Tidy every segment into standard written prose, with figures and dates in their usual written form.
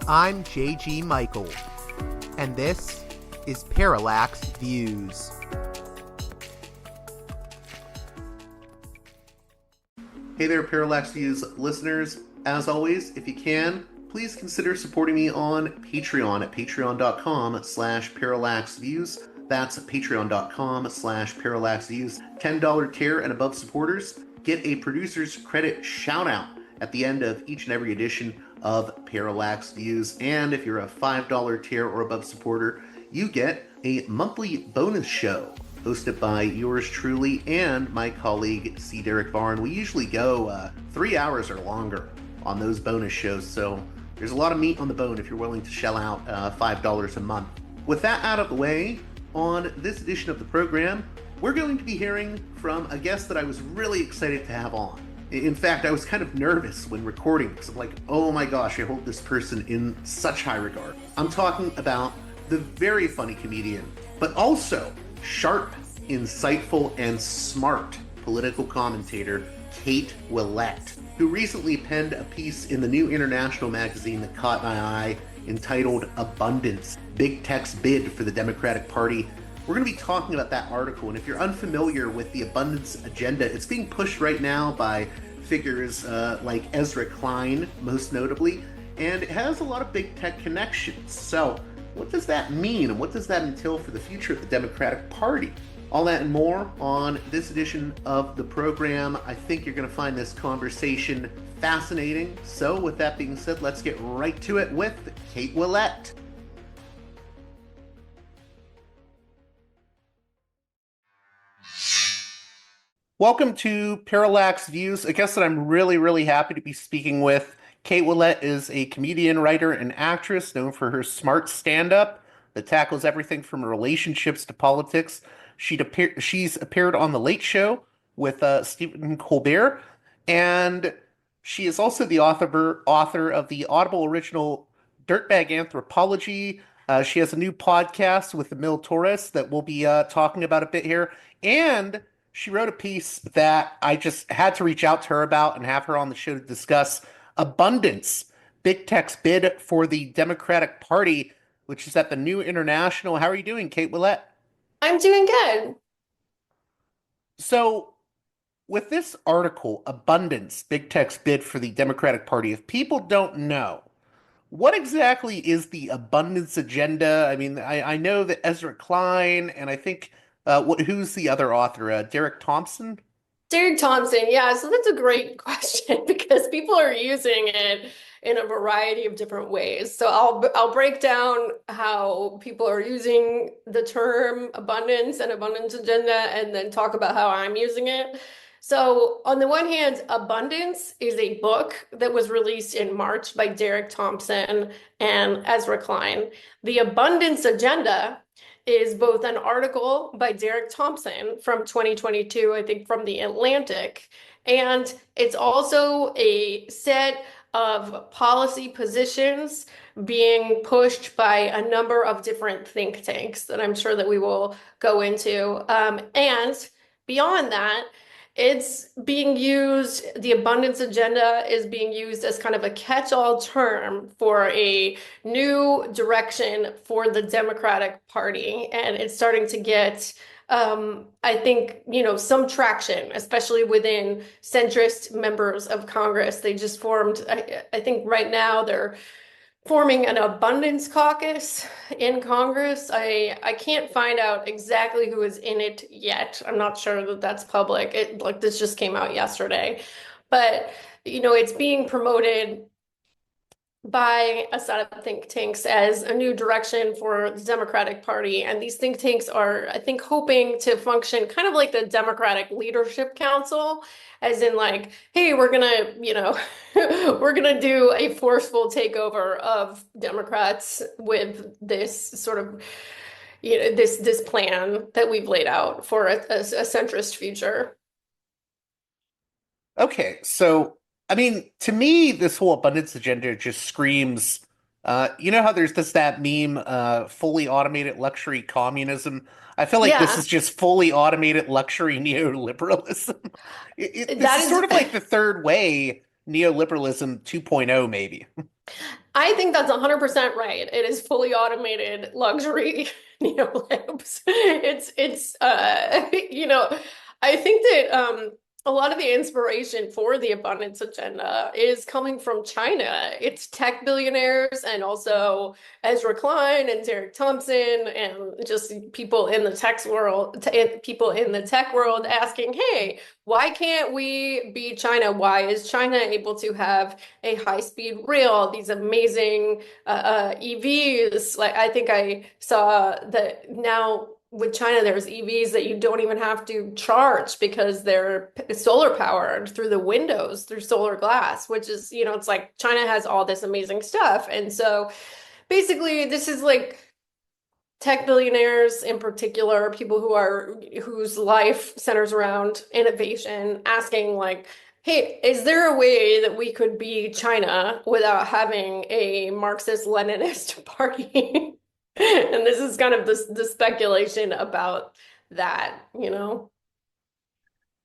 I'm JG Michael, and this is Parallax Views. Hey there, Parallax Views listeners. As always, if you can, please consider supporting me on Patreon at patreon.com/parallaxviews. That's patreon.com/parallaxviews. $10 tier and above supporters get a producer's credit shout out at the end of each and every edition of Parallax Views. And if you're a $5 tier or above supporter, you get a monthly bonus show hosted by yours truly and my colleague C. Derek Varn. We usually go 3 hours or longer on those bonus shows, so there's a lot of meat on the bone if you're willing to shell out $5 a month. With that out of the way, on this edition of the program, we're going to be hearing from a guest that I was really excited to have on. In fact, I was kind of nervous when recording because I'm like, oh my gosh, I hold this person in such high regard. I'm talking about the very funny comedian, but also sharp, insightful, and smart political commentator, Kate Willett, who recently penned a piece in the New International magazine that caught my eye entitled Abundance, Big Tech's Bid for the Democratic Party. We're going to be talking about that article, and if you're unfamiliar with the abundance agenda, it's being pushed right now by figures like Ezra Klein, most notably, and it has a lot of big tech connections. So what does that mean, and what does that entail for the future of the Democratic Party? All that and more on this edition of the program. I think you're going to find this conversation fascinating. So with that being said, let's get right to it with Kate Willett. Welcome to Parallax Views, a guest that I'm really happy to be speaking with. Kate Willett is a comedian, writer, and actress known for her smart stand-up that tackles everything from relationships to politics. She's appeared on The Late Show with Stephen Colbert, and she is also the author of the Audible original Dirtbag Anthropology. She has a new podcast with Emil Torres that we'll be talking about a bit here, and she wrote a piece that I just had to reach out to her about and have her on the show to discuss: Abundance, Big Tech's Bid for the Democratic Party, which is at the New International. How are you doing, Kate Willett? I'm doing good. So, with this article, Abundance, Big Tech's Bid for the Democratic Party, if people don't know, what exactly is the abundance agenda? I mean, I know that Ezra Klein, and I think, who's the other author? Derek Thompson? Derek Thompson, yeah, so that's a great question because people are using it in a variety of different ways. So I'll break down how people are using the term abundance and abundance agenda and then talk about how I'm using it. So on the one hand, Abundance is a book that was released in March by Derek Thompson and Ezra Klein. The Abundance Agenda is both an article by Derek Thompson from 2022, I think from The Atlantic, and it's also a set of policy positions being pushed by a number of different think tanks that I'm sure that we will go into. And beyond that, it's being used, the abundance agenda is being used as kind of a catch-all term for a new direction for the Democratic Party. And it's starting to get, I think, some traction, especially within centrist members of Congress. They just formed, I think right now they're forming an abundance caucus in Congress. I can't find out exactly who is in it yet. I'm not sure that that's public. This just came out yesterday. But, it's being promoted by a set of think tanks as a new direction for the Democratic Party. And these think tanks are, I think, hoping to function kind of like the Democratic Leadership Council, as in like, hey, we're gonna, we're gonna do a forceful takeover of Democrats with this sort of, this plan that we've laid out for a centrist future. Okay, so I mean, to me, this whole abundance agenda just screams, you know how there's that meme, fully automated luxury communism? I feel like this Yeah, is just fully automated luxury neoliberalism. This that is is sort of like the third way neoliberalism 2.0, maybe. I think that's 100% right. It is fully automated luxury neolibs. I think that a lot of the inspiration for the abundance agenda is coming from China. It's tech billionaires and also Ezra Klein and Derek Thompson and just people in the tech world asking, "Hey, why can't we be China? Why is China able to have a high-speed rail, these amazing EVs?" Like I think I saw that now with China, there's EVs that you don't even have to charge because they're solar powered through the windows, through solar glass, which is, it's like China has all this amazing stuff. And so basically, this is like tech billionaires in particular, people whose life centers around innovation, asking like, hey, is there a way that we could be China without having a Marxist-Leninist party? And this is kind of the speculation about that.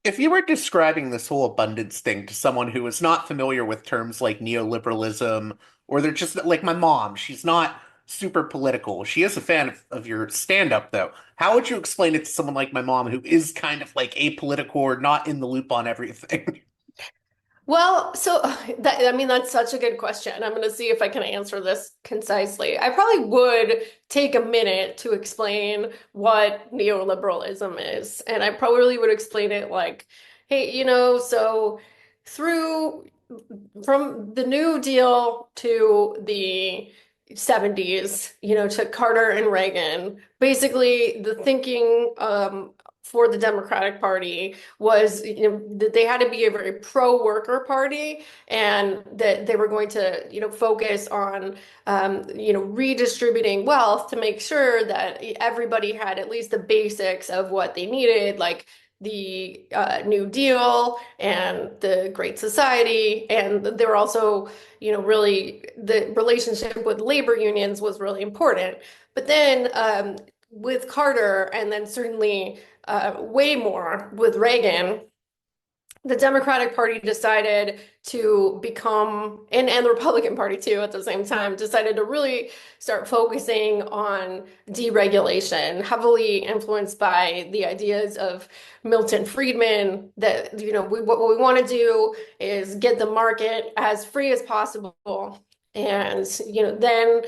If you were describing this whole abundance thing to someone who is not familiar with terms like neoliberalism, or they're just like my mom, she's not super political. She is a fan of your stand-up, though. How would you explain it to someone like my mom who is kind of like apolitical or not in the loop on everything? Well, so I mean, that's such a good question. I'm going to see if I can answer this concisely. I probably would take a minute to explain what neoliberalism is. And I probably would explain it like, hey, so through from the New Deal to the 70s, to Carter and Reagan, basically the thinking for the Democratic Party was, that they had to be a very pro-worker party and that they were going to, focus on, redistributing wealth to make sure that everybody had at least the basics of what they needed, like the New Deal and the Great Society. And they were also, really the relationship with labor unions was really important. But then with Carter, and then certainly way more with Reagan, the Democratic Party decided to become, and the Republican Party too at the same time, decided to really start focusing on deregulation, heavily influenced by the ideas of Milton Friedman that, what we want to do is get the market as free as possible. And, then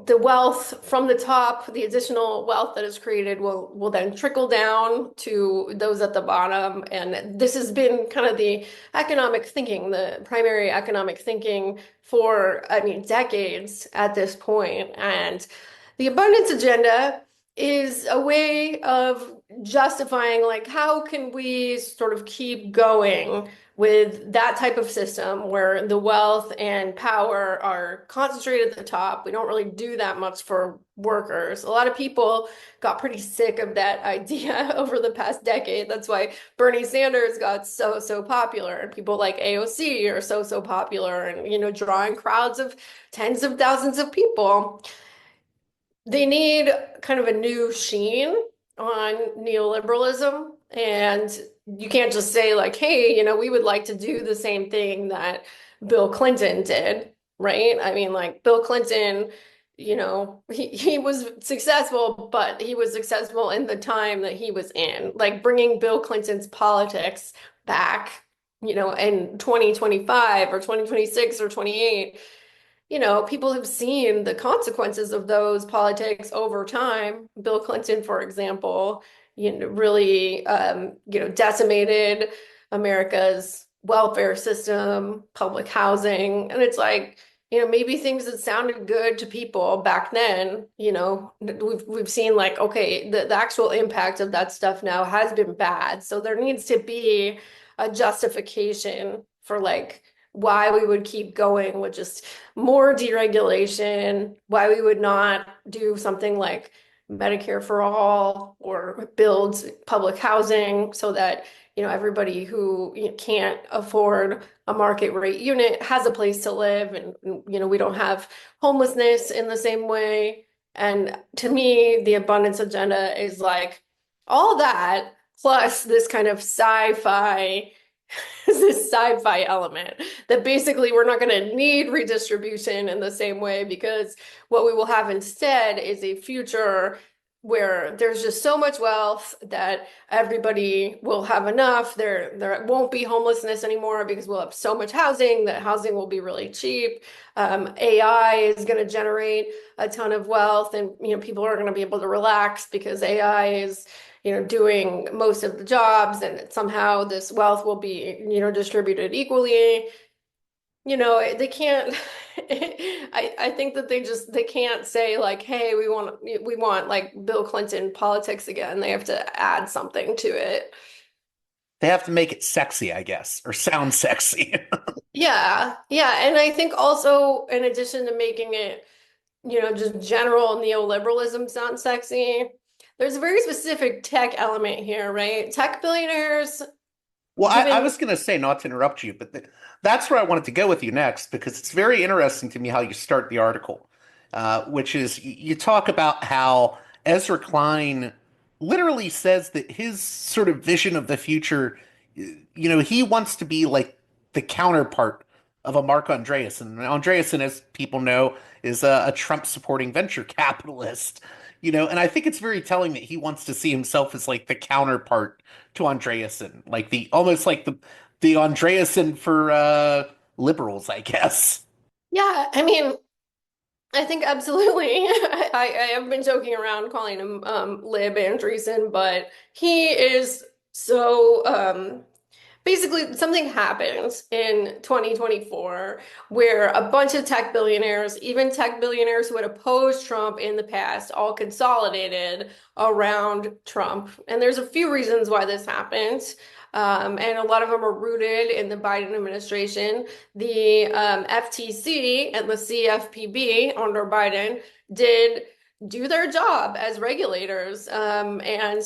the wealth from the top, the additional wealth that is created will then trickle down to those at the bottom. And this has been kind of the economic thinking, the primary economic thinking for, I mean, decades at this point. And the abundance agenda is a way of justifying, like, how can we sort of keep going with that type of system where the wealth and power are concentrated at the top. We don't really do that much for workers. A lot of people got pretty sick of that idea over the past decade. That's why Bernie Sanders got so popular, and people like AOC are so popular, and drawing crowds of tens of thousands of people. They need kind of a new sheen on neoliberalism. And you can't just say, like, hey, we would like to do the same thing that Bill Clinton did, right? I mean, like, Bill Clinton, he was successful, but he was successful in the time that he was in. Like, bringing Bill Clinton's politics back, in 2025 or 2026 or 28, people have seen the consequences of those politics over time. Bill Clinton, for example, really, decimated America's welfare system, public housing. And it's like, maybe things that sounded good to people back then, we've seen like, okay, the actual impact of that stuff now has been bad. So there needs to be a justification for like, why we would keep going with just more deregulation, why we would not do something like Medicare for all or build public housing so that everybody who can't afford a market rate unit has a place to live, and we don't have homelessness in the same way. And to me, the abundance agenda is like all that plus this kind of sci-fi is this sci-fi element that basically we're not going to need redistribution in the same way because what we will have instead is a future where there's just so much wealth that everybody will have enough. There won't be homelessness anymore because we'll have so much housing that housing will be really cheap. AI is going to generate a ton of wealth, and people are going to be able to relax because AI is doing most of the jobs, and somehow this wealth will be, distributed equally. They can't, I think that they can't say like, hey, we want like Bill Clinton politics again. They have to add something to it. They have to make it sexy, I guess, or sound sexy. Yeah, yeah. And I think also in addition to making it, just general neoliberalism sound sexy, there's a very specific tech element here, right? Tech billionaires, Well, I given was going to say, not to interrupt you, but that's where I wanted to go with you next because it's very interesting to me how you start the article, which is you talk about how Ezra Klein literally says that his sort of vision of the future, he wants to be like the counterpart of a Mark Andreessen. And Andreessen, as people know, is a Trump supporting venture capitalist, and I think it's very telling that he wants to see himself as like the counterpart to Andreessen, like the almost like the Andreessen for liberals, I guess. yeah, I mean, I think absolutely. I have been joking around calling him Lib Andreessen, but he is so basically something happens in 2024 where a bunch of tech billionaires, even tech billionaires who had opposed Trump in the past, all consolidated around Trump. And there's a few reasons why this happened. And a lot of them are rooted in the Biden administration. The FTC and the CFPB under Biden did do their job as regulators. And,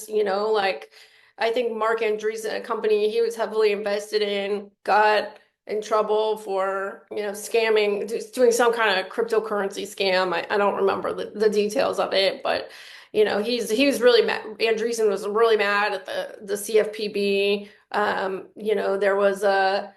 like, I think Mark Andreessen, a company he was heavily invested in, got in trouble for, scamming, doing some kind of cryptocurrency scam. I don't remember the details of it, but he was really mad. Andreessen was really mad at the CFPB. There was a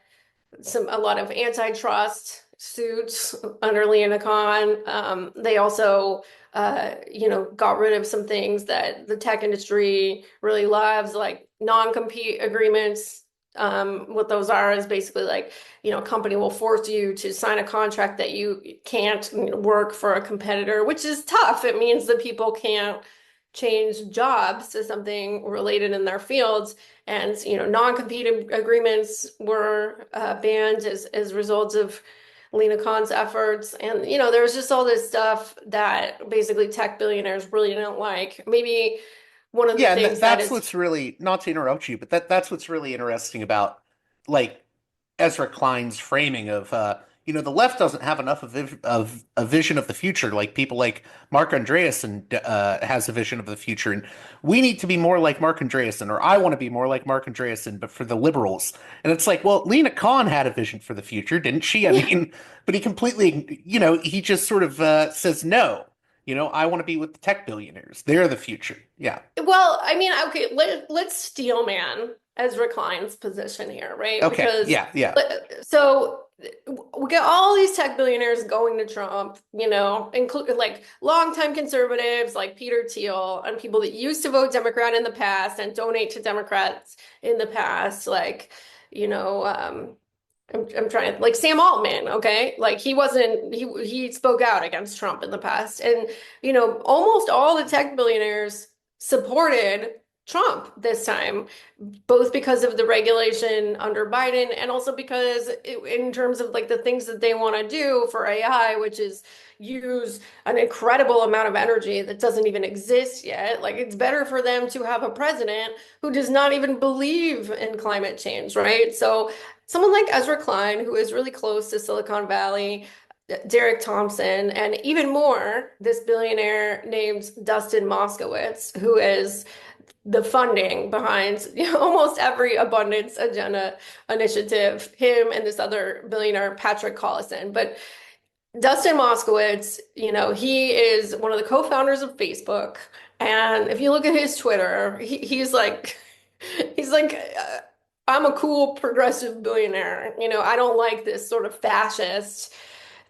lot of antitrust suits under Lena Khan. They also, got rid of some things that the tech industry really loves, like non-compete agreements. What those are is basically like, a company will force you to sign a contract that you can't work for a competitor, which is tough. It means that people can't change jobs to something related in their fields. And, non-compete agreements were banned as results of Lena Khan's efforts. And, there was just all this stuff that basically tech billionaires really didn't like. Maybe one of the Yeah, and things that that's is what's really, not to interrupt you, but that's what's really interesting about like Ezra Klein's framing of the left doesn't have enough of a vision of the future. Like people like Mark Andreessen has a vision of the future, and we need to be more like Mark Andreessen, or I want to be more like Mark Andreessen, but for the liberals. And it's like, well, Lena Khan had a vision for the future, didn't she? I yeah. mean, but he completely, he just sort of says no. I want to be with the tech billionaires. They're the future. Yeah. Well, I mean, okay, let's steel man Ezra Klein's position here, right? Okay. Because Yeah. Yeah. so we get all these tech billionaires going to Trump, include like longtime conservatives like Peter Thiel and people that used to vote Democrat in the past and donate to Democrats in the past, like, you know, um, I'm trying to like Sam Altman, okay? Like he spoke out against Trump in the past. And almost all the tech billionaires supported Trump this time, both because of the regulation under Biden and also because in terms of like the things that they want to do for AI, which is use an incredible amount of energy that doesn't even exist yet. Like it's better for them to have a president who does not even believe in climate change, right? So someone like Ezra Klein, who is really close to Silicon Valley, Derek Thompson, and even more, this billionaire named Dustin Moskowitz, who is the funding behind almost every abundance agenda initiative, him and this other billionaire, Patrick Collison. But Dustin Moskowitz, he is one of the co-founders of Facebook. And if you look at his Twitter, he's like, he's like I'm a cool progressive billionaire. I don't like this sort of fascist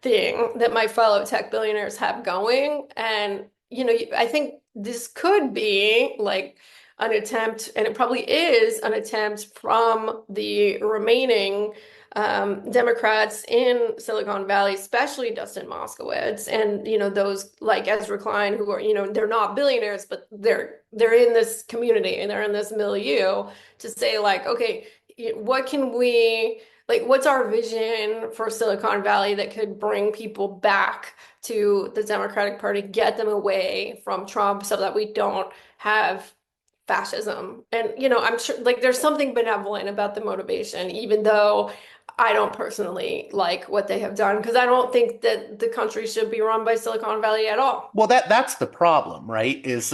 thing that my fellow tech billionaires have going. And, I think this could be like an attempt, and it probably is an attempt from the remaining Democrats in Silicon Valley, especially Dustin Moskowitz, and those like Ezra Klein, who are they're not billionaires, but they're in this community and they're in this milieu to say like, okay, what can we like, what's our vision for Silicon Valley that could bring people back to the Democratic Party, get them away from Trump so that we don't have fascism? And, I'm sure like there's something benevolent about the motivation, even though I don't personally like what they have done, because I don't think that the country should be run by Silicon Valley at all. Well, that's the problem, right? Is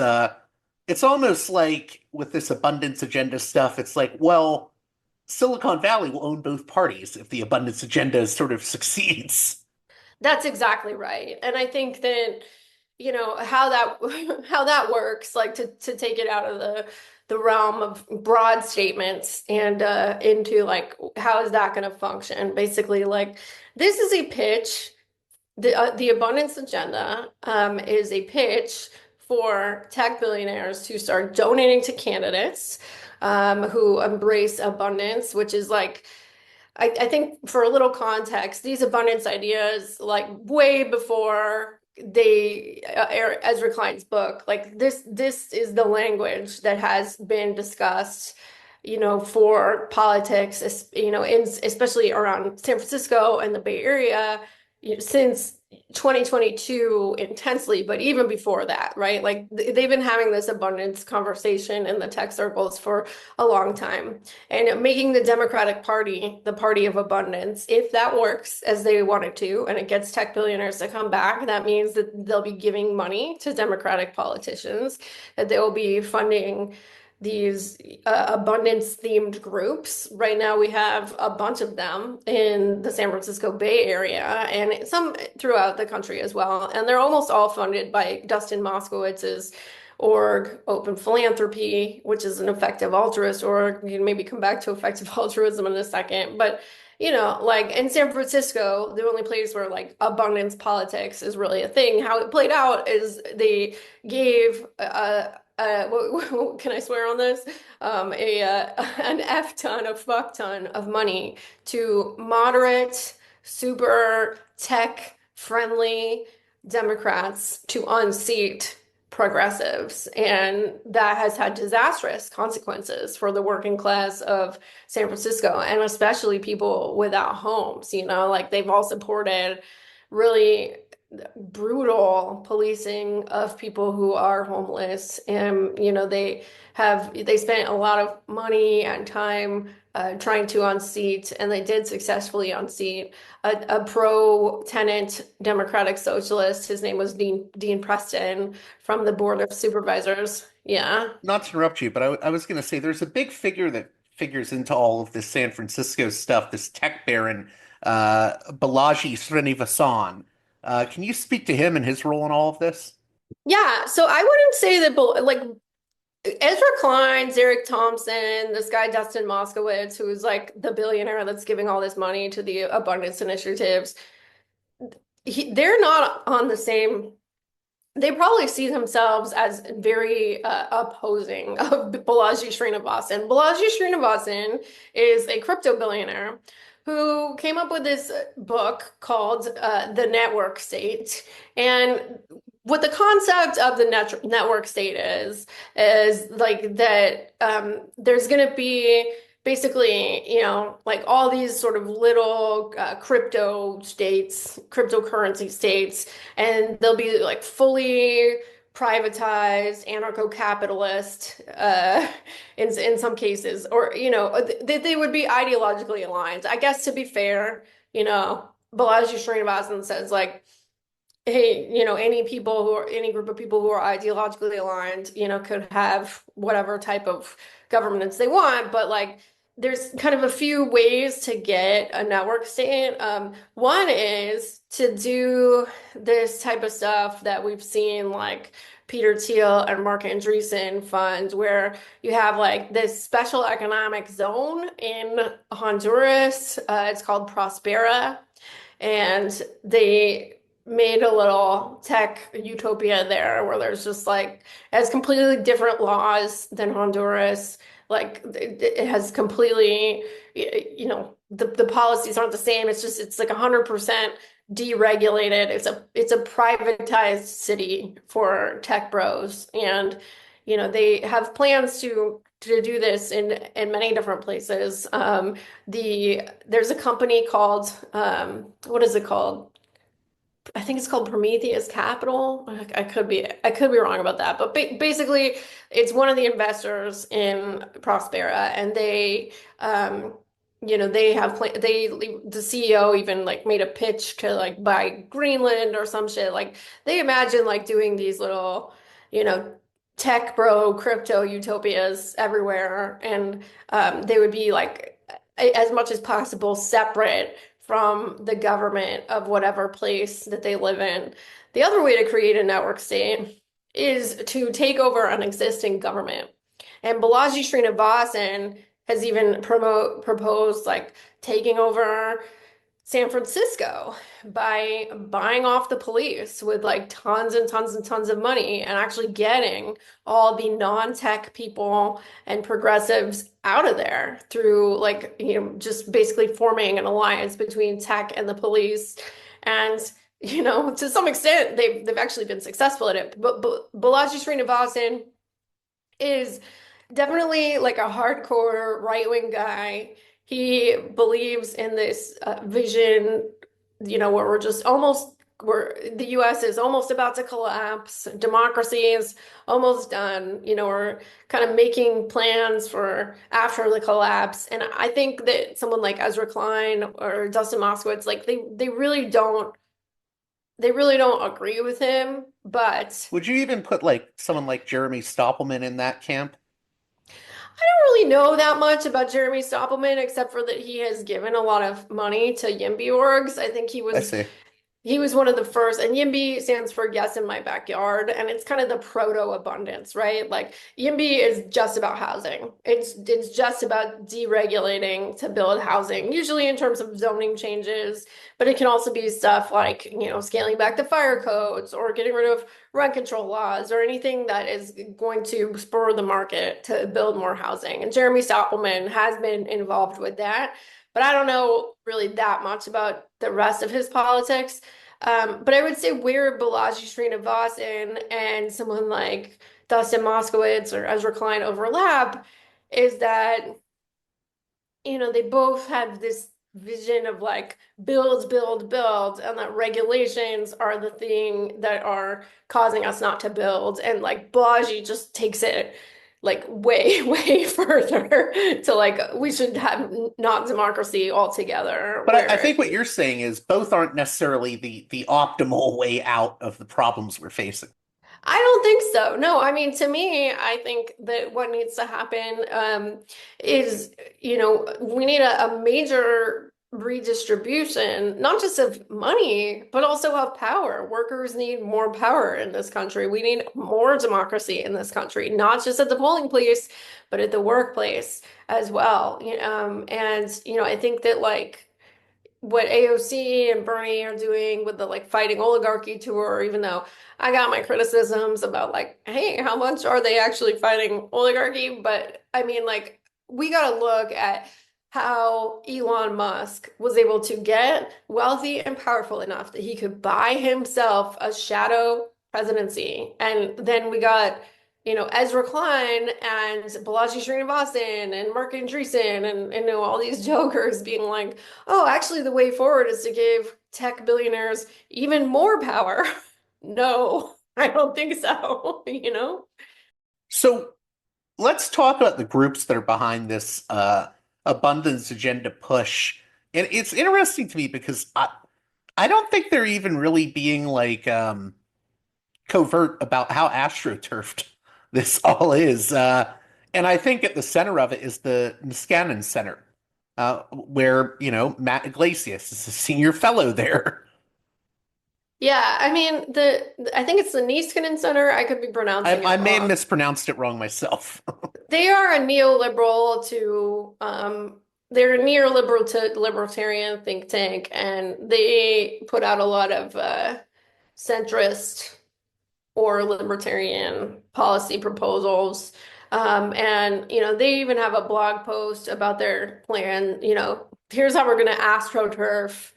it's almost like with this abundance agenda stuff, it's like, well, Silicon Valley will own both parties if the abundance agenda sort of succeeds. That's exactly right. And I think that, how that how that works, like to take it out of the realm of broad statements and into like how is that going to function? Basically, like this is a pitch. The abundance agenda is a pitch for tech billionaires to start donating to candidates who embrace abundance, which is like I think for a little context, these abundance ideas, like way before Ezra Klein's book, like this is the language that has been discussed, for politics, especially around San Francisco and the Bay Area, since 2022 intensely, but even before that, right? Like they've been having this abundance conversation in the tech circles for a long time. And making the Democratic Party the party of abundance, if that works as they want it to, and it gets tech billionaires to come back, that means that they'll be giving money to Democratic politicians, that they will be funding these abundance themed groups. Right now, we have a bunch of them in the San Francisco Bay Area and some throughout the country as well. And they're almost all funded by Dustin Moskowitz's org, Open Philanthropy, which is an effective altruist org. We can maybe come back to effective altruism in a second. But like in San Francisco, the only place where like abundance politics is really a thing. How it played out is they gave can I swear on this? An F ton, a fuck ton of money to moderate, super tech friendly Democrats to unseat progressives. And that has had disastrous consequences for the working class of San Francisco, and especially people without homes. Like they've all supported really brutal policing of people who are homeless. And they spent a lot of money and time trying to unseat, and they did successfully unseat a pro-tenant democratic socialist. His name was Dean Preston from the Board of Supervisors. Yeah. Not to interrupt you, but I was going to say there's a big figure that figures into all of this San Francisco stuff, this tech baron, Balaji Srinivasan. Can you speak to him and his role in all of this? Yeah, so I wouldn't say that, like Ezra Klein, Eric Thompson, this guy Dustin Moskowitz, who's like the billionaire that's giving all this money to the abundance initiatives, they're not on the same. They probably see themselves as very opposing of Balaji Srinivasan. Balaji Srinivasan is a crypto billionaire who came up with this book called The Network State. And what the concept of the network state is like that there's going to be basically, like all these sort of little crypto states, cryptocurrency states, and they'll be like fully privatized, anarcho-capitalist in some cases, or they would be ideologically aligned. I guess to be fair, Balaji Srinivasan says like, hey, any group of people who are ideologically aligned, could have whatever type of governance they want, but like there's kind of a few ways to get a network state. One is to do this type of stuff that we've seen, like Peter Thiel and Mark Andreessen fund, where you have like this special economic zone in Honduras. It's called Prospera, and they made a little tech utopia there where there's just like it has completely different laws than Honduras. Like it has completely, the policies aren't the same. It's like 100% deregulated. It's a privatized city for tech bros, and they have plans to do this in many different places. There's a company called what is it called? I think it's called Prometheus Capital. I could be wrong about that, but basically, it's one of the investors in Prospera, and they have the CEO even like made a pitch to like buy Greenland or some shit. Like they imagine like doing these little, you know, tech bro crypto utopias everywhere, and they would be like as much as possible separate from the government of whatever place that they live in. The other way to create a network state is to take over an existing government. And Balaji Srinivasan has even proposed like taking over San Francisco by buying off the police with like tons and tons and tons of money and actually getting all the non-tech people and progressives out of there through like, just basically forming an alliance between tech and the police. And, to some extent, they've actually been successful at it. But Balaji Srinivasan is definitely like a hardcore right-wing guy. He believes in this vision, where where the US is almost about to collapse, democracy is almost done, we're kind of making plans for after the collapse. And I think that someone like Ezra Klein or Dustin Moskowitz, like they really don't agree with him, but Would you even put like someone like Jeremy Stoppelman in that camp? I don't really know that much about Jeremy Stoppelman except for that he has given a lot of money to YIMBY orgs. I think he I was see. he was one of the first, and YIMBY stands for Yes in My Backyard, and it's kind of the proto-abundance, right? Like YIMBY is just about housing. It's just about deregulating to build housing, usually in terms of zoning changes, but it can also be stuff like, scaling back the fire codes or getting rid of rent control laws or anything that is going to spur the market to build more housing. And Jeremy Stoppelman has been involved with that, but I don't know really that much about the rest of his politics. But I would say where Balaji Srinivasan and someone like Dustin Moskowitz or Ezra Klein overlap is that, they both have this vision of like build, build, build, and that regulations are the thing that are causing us not to build. And like Balaji just takes it like way, way further to like we should have not democracy altogether, But I where think what you're saying is both aren't necessarily the optimal way out of the problems we're facing. I don't think so. No, I mean, to me, I think that what needs to happen is, we need a major redistribution, not just of money, but also of power. Workers need more power in this country. We need more democracy in this country, not just at the polling place, but at the workplace as well. I think that like what AOC and Bernie are doing with the like fighting oligarchy tour, even though I got my criticisms about like, hey, how much are they actually fighting oligarchy? But I mean, like, we got to look at how Elon Musk was able to get wealthy and powerful enough that he could buy himself a shadow presidency. And then we got Ezra Klein and Balaji Srinivasan and Mark Andreessen and all these jokers being like, oh, actually, the way forward is to give tech billionaires even more power. No, I don't think so. So let's talk about the groups that are behind this abundance agenda push. And it's interesting to me because I don't think they're even really being like covert about how astroturfed this all is. And I think at the center of it is the Niskanen Center, where, Matt Iglesias is a senior fellow there. Yeah, I mean I think it's the Niskanen Center. I could be I, pronouncing I it may have wrong. mispronounced it wrong myself. They are a neoliberal to they're a neoliberal to libertarian think tank, and they put out a lot of centrist or libertarian policy proposals. And they even have a blog post about their plan. Here's how we're going to astroturf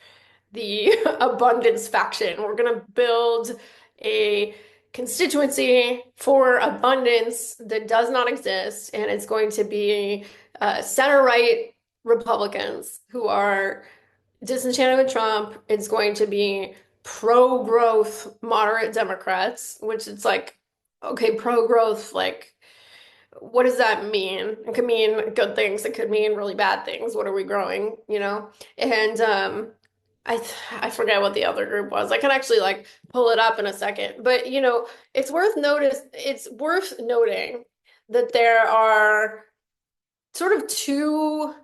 the abundance faction. We're going to build a constituency for abundance that does not exist, and it's going to be center-right Republicans who are disenchanted with Trump. It's going to be pro-growth moderate Democrats, which it's like, okay, pro-growth, like, what does that mean? It could mean good things. It could mean really bad things. What are we growing, And I forget what the other group was. I can actually like pull it up in a second. But it's worth noting that there are sort of two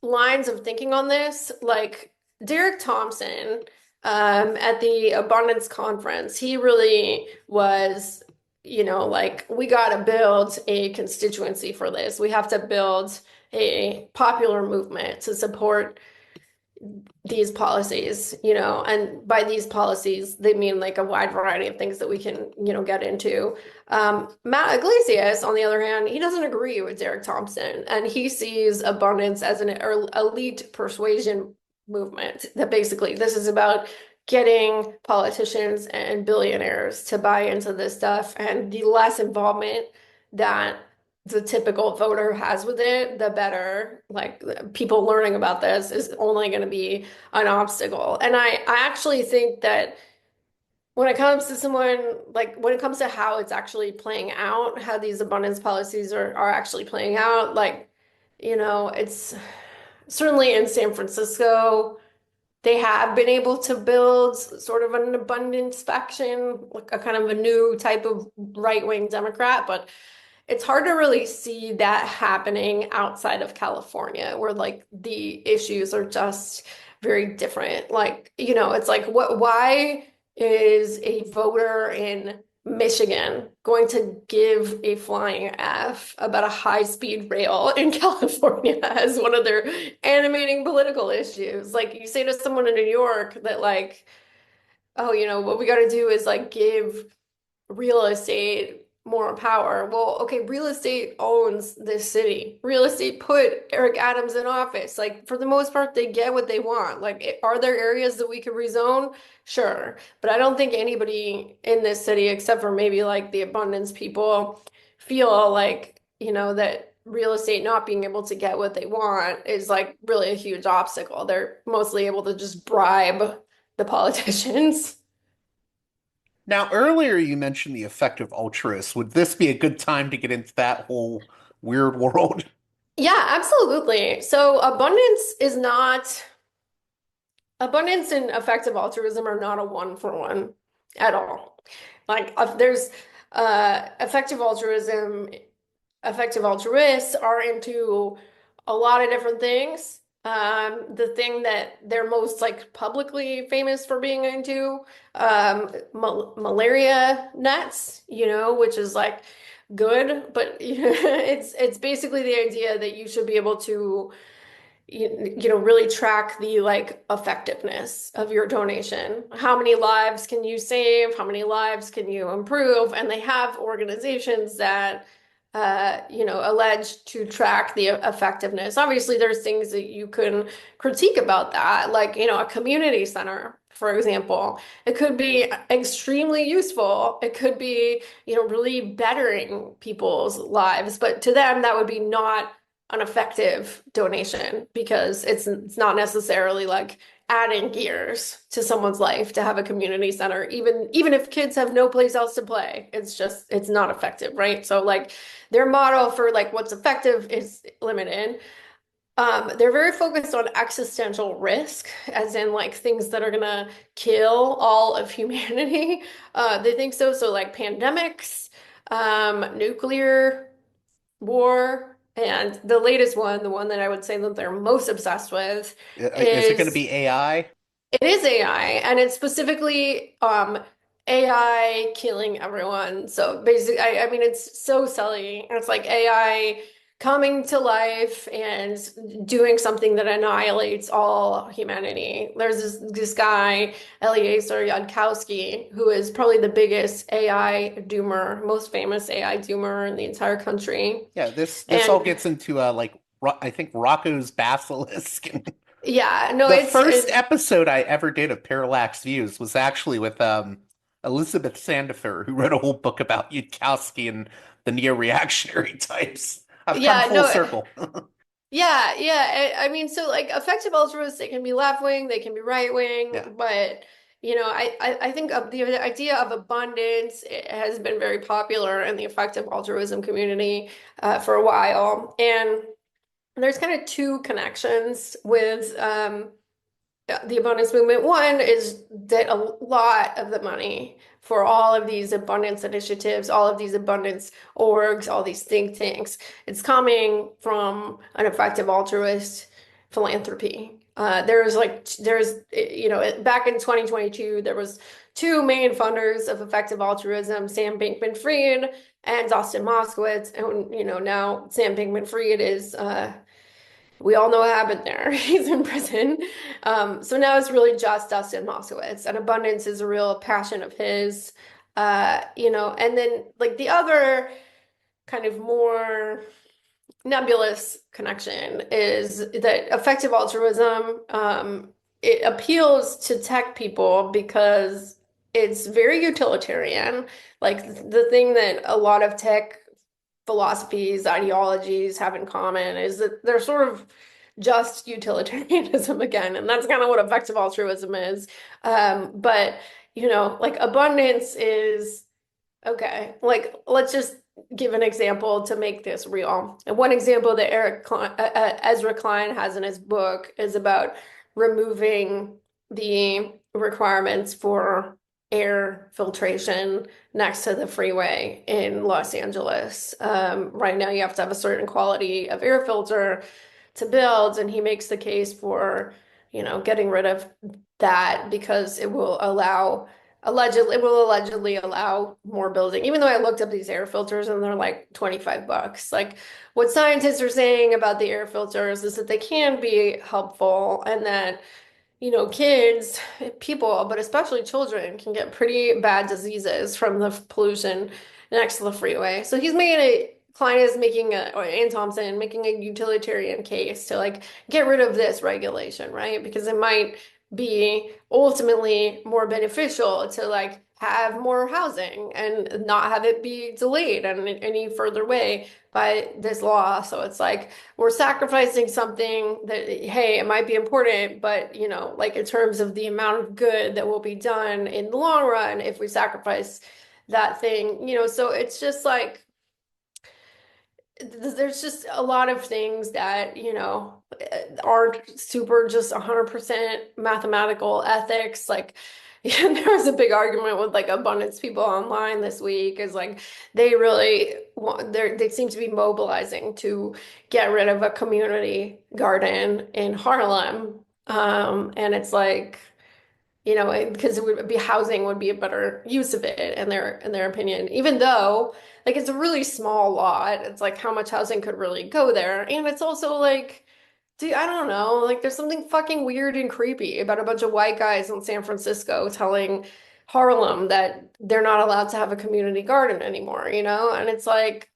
lines of thinking on this. Like Derek Thompson, at the Abundance Conference, he really was, like, we got to build a constituency for this. We have to build a popular movement to support these policies, and by these policies, they mean like a wide variety of things that we can, get into. Matt Iglesias, on the other hand, he doesn't agree with Derek Thompson, and he sees abundance as an elite persuasion movement. That basically, this is about getting politicians and billionaires to buy into this stuff, and the less involvement that the typical voter has with it, the better. Like people learning about this is only going to be an obstacle. And I actually think that when it comes to when it comes to how it's actually playing out, how these abundance policies are actually playing out, like, it's certainly in San Francisco, they have been able to build sort of an abundance faction, like a kind of a new type of right-wing Democrat, but it's hard to really see that happening outside of California, where like the issues are just very different. Like, it's like why is a voter in Michigan going to give a flying F about a high-speed rail in California as one of their animating political issues? Like you say to someone in New York that like, oh, what we got to do is like give real estate more power. Well, okay, real estate owns this city. Real estate put Eric Adams in office. Like, for the most part, they get what they want. Like, are there areas that we could rezone? Sure. But I don't think anybody in this city, except for maybe like the abundance people, feel like, that real estate not being able to get what they want is like really a huge obstacle. They're mostly able to just bribe the politicians. Now, earlier you mentioned the effective altruist. Would this be a good time to get into that whole weird world? Yeah, absolutely. So abundance and effective altruism are not a one for one at all. Like there's effective altruism, effective altruists are into a lot of different things. The thing that they're most like publicly famous for being into, malaria nets, which is like good, but it's basically the idea that you should be able to really track the like effectiveness of your donation. How many lives can you save? How many lives can you improve? And they have organizations that allege to track the effectiveness. Obviously, there's things that you can critique about that, like, a community center, for example. It could be extremely useful. It could be, really bettering people's lives, but to them, that would be not an effective donation because it's not necessarily like adding gears to someone's life to have a community center, even if kids have no place else to play. It's not effective, right? So like their model for like what's effective is limited. They're very focused on existential risk, as in like things that are gonna kill all of humanity. They think so. So like pandemics, nuclear war, and the latest one, the one that I would say that they're most obsessed with, Is it going to is be AI? it is AI, and it's specifically AI killing everyone. So basically, I mean, it's so silly. It's like AI coming to life and doing something that annihilates all humanity. There's this guy, Eliezer Yudkowsky, who is probably the biggest AI doomer, most famous AI doomer in the entire country. Yeah, this all And gets into I think Rocco's Basilisk. yeah, no, The it's first it, episode I ever did of Parallax Views was actually with Elizabeth Sandifer, who wrote a whole book about Yudkowsky and the neo-reactionary types. I've come yeah, full no. circle. Yeah, yeah. I mean, so like effective altruists, they can be left wing, they can be right Yeah. wing, but I think of the idea of abundance, it has been very popular in the effective altruism community for a while, and there's kind of two connections with the abundance movement. One is that a lot of the money for all of these abundance initiatives, all of these abundance orgs, all these think tanks, it's coming from an effective altruist philanthropy. Back in 2022, there was two main funders of effective altruism, Sam Bankman-Fried and Austin Moskowitz. And, now Sam Bankman-Fried is we all know what happened there. He's in prison. So now it's really just Dustin Moskowitz, and abundance is a real passion of his. And then like the other kind of more nebulous connection is that effective altruism, it appeals to tech people because it's very utilitarian. Like the thing that a lot of tech philosophies, ideologies have in common is that they're sort of just utilitarianism again, and that's kind of what effective altruism is. But like abundance is okay. Like let's just give an example to make this real. And one example that Ezra Klein has in his book is about removing the requirements for air filtration next to the freeway in Los Angeles. Right now, you have to have a certain quality of air filter to build, and he makes the case for, getting rid of that because it will allegedly allow more building. Even though I looked up these air filters and they're like $25. Like what scientists are saying about the air filters is that they can be helpful and that kids, people, but especially children, can get pretty bad diseases from the pollution next to the freeway. So Klein is making or Ann Thompson making a utilitarian case to like get rid of this regulation, right? Because it might be ultimately more beneficial to like have more housing and not have it be delayed in any further way by this law. So it's like we're sacrificing something that, hey, it might be important, but like in terms of the amount of good that will be done in the long run if we sacrifice that thing, so it's just like there's just a lot of things that, aren't super just 100% mathematical ethics. Like, there was a big argument with like abundance people online this week is like they really want they seem to be mobilizing to get rid of a community garden in Harlem. And it's like because it would be housing would be a better use of it in their opinion, even though like it's a really small lot. It's like how much housing could really go there, and it's also like, dude, I don't know, like there's something fucking weird and creepy about a bunch of white guys in San Francisco telling Harlem that they're not allowed to have a community garden anymore, and it's like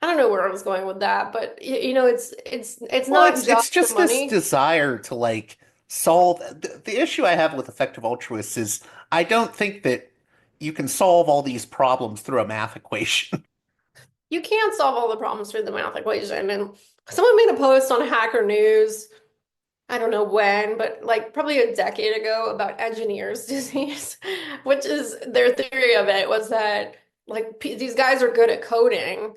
I don't know where I was going with that, but it's Well, not it's just the just this money. desire to solve the issue I have with effective altruists is I don't think that you can solve all these problems through a math equation. You can't solve all the problems through the math equation. And someone made a post on Hacker News, I don't know when, but like probably a decade ago about engineer's disease, which is their theory of it was that like these guys are good at coding,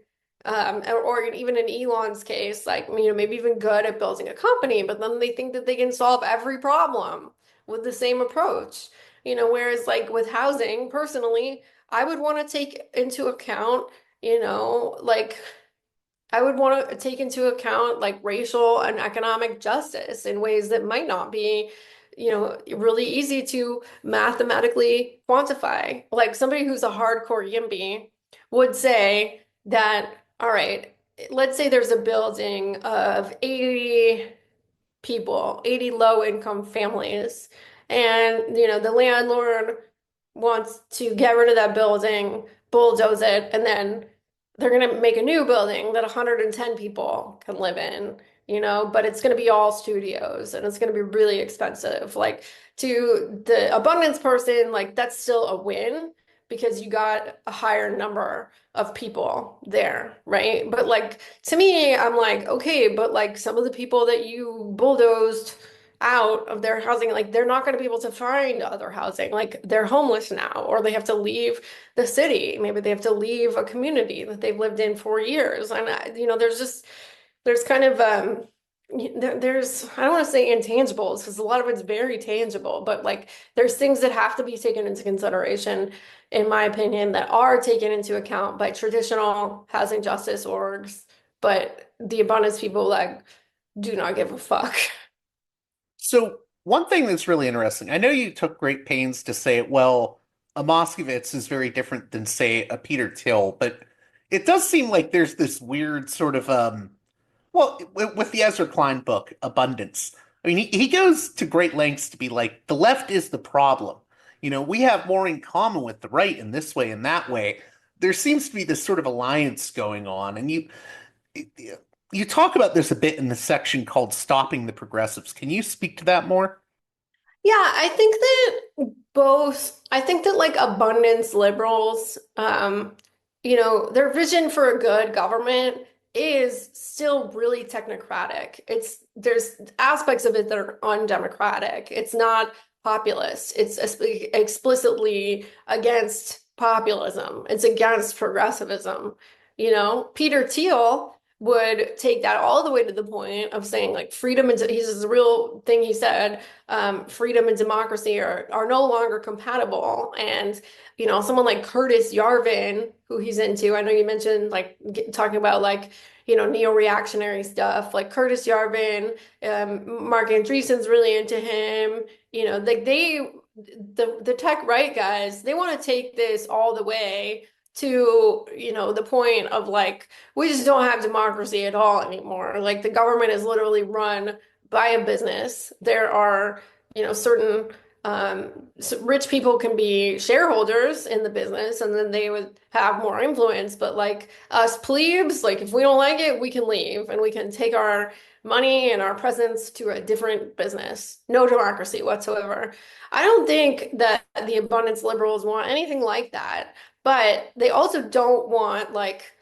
or even in Elon's case, like maybe even good at building a company, but then they think that they can solve every problem with the same approach. Whereas like with housing, personally, I would want to take into account, like I would want to take into account like racial and economic justice in ways that might not be, really easy to mathematically quantify. Like somebody who's a hardcore YIMBY would say that, all right, let's say there's a building of 80 people, 80 low income families. And, the landlord wants to get rid of that building, bulldoze it, and then they're going to make a new building that 110 people can live in, but it's going to be all studios and it's going to be really expensive. Like to the abundance person, like that's still a win because you got a higher number of people there, right? But like to me, I'm like, okay, but like some of the people that you bulldozed out of their housing, like they're not going to be able to find other housing. Like they're homeless now, or they have to leave the city. Maybe they have to leave a community that they've lived in for years. And there's kind of there's I don't want to say intangibles because a lot of it's very tangible, but like there's things that have to be taken into consideration, in my opinion, that are taken into account by traditional housing justice orgs, but the abundance people like do not give a fuck. So one thing that's really interesting, I know you took great pains to say, well, a Moskowitz is very different than, say, a Peter Thiel, but it does seem like there's this weird sort of well, with the Ezra Klein book, Abundance. I mean, he goes to great lengths to be like, the left is the problem. We have more in common with the right in this way and that way. There seems to be this sort of alliance going on, and you talk about this a bit in the section called Stopping the Progressives. Can you speak to that more? Yeah, I think that like abundance liberals, their vision for a good government is still really technocratic. There's aspects of it that are undemocratic. It's not populist. It's explicitly against populism. It's against progressivism. Peter Thiel would take that all the way to the point of saying like freedom and he's this real thing he said, freedom and democracy are no longer compatible. And someone like Curtis Yarvin, who he's into, I know you mentioned like talking about like neo-reactionary stuff, like Curtis Yarvin, Mark Andreessen's really into him. Like the tech right guys, they want to take this all the way to the point of like we just don't have democracy at all anymore. Like the government is literally run by a business. There are certain so rich people can be shareholders in the business and then they would have more influence, but like us plebes, like if we don't like it, we can leave and we can take our money and our presence to a different business. No democracy whatsoever. I don't think that the abundance liberals want anything like that. But they also don't want like,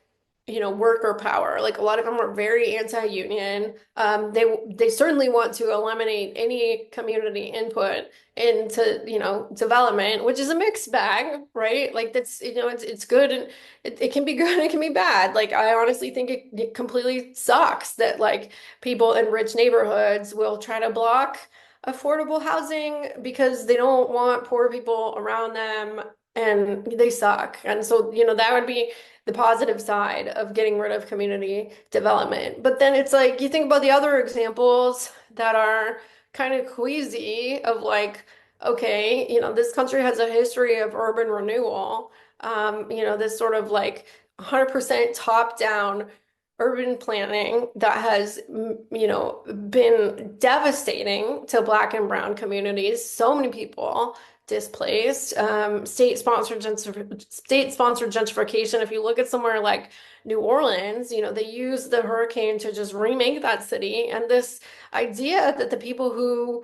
worker power. Like a lot of them are very anti-union. They certainly want to eliminate any community input into, development, which is a mixed bag, right? Like that's, it's good and it can be good and it can be bad. Like I honestly think it completely sucks that like people in rich neighborhoods will try to block affordable housing because they don't want poor people around them and they suck. And so, that would be the positive side of getting rid of community development. But then it's like you think about the other examples that are kind of queasy of like, okay, this country has a history of urban renewal. This sort of like 100% top-down urban planning that has, been devastating to Black and Brown communities. So many people displaced, state-sponsored gentrification. If you look at somewhere like New Orleans, they use the hurricane to just remake that city. And this idea that the people who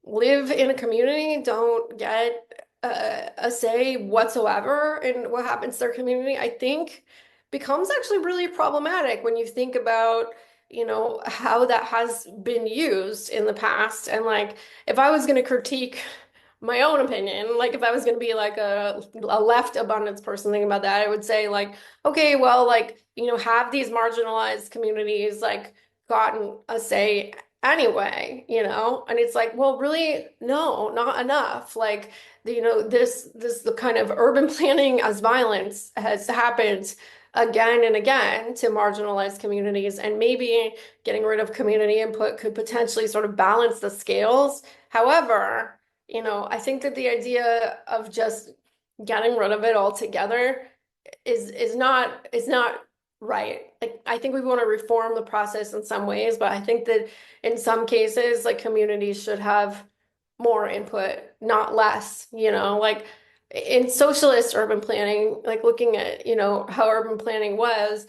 live in a community don't get a say whatsoever in what happens to their community, I think becomes actually really problematic when you think about, how that has been used in the past. And like, if I was going to critique my own opinion, like if I was going to be like a left abundance person thinking about that, I would say like, okay, well, like, have these marginalized communities like gotten a say anyway, and it's like, well, really, no, not enough. Like, this the kind of urban planning as violence has happened again and again to marginalized communities, and maybe getting rid of community input could potentially sort of balance the scales. However, I think that the idea of just getting rid of it altogether is not right. Like, I think we want to reform the process in some ways, but I think that in some cases, like, communities should have more input, not less, like in socialist urban planning, like looking at, how urban planning was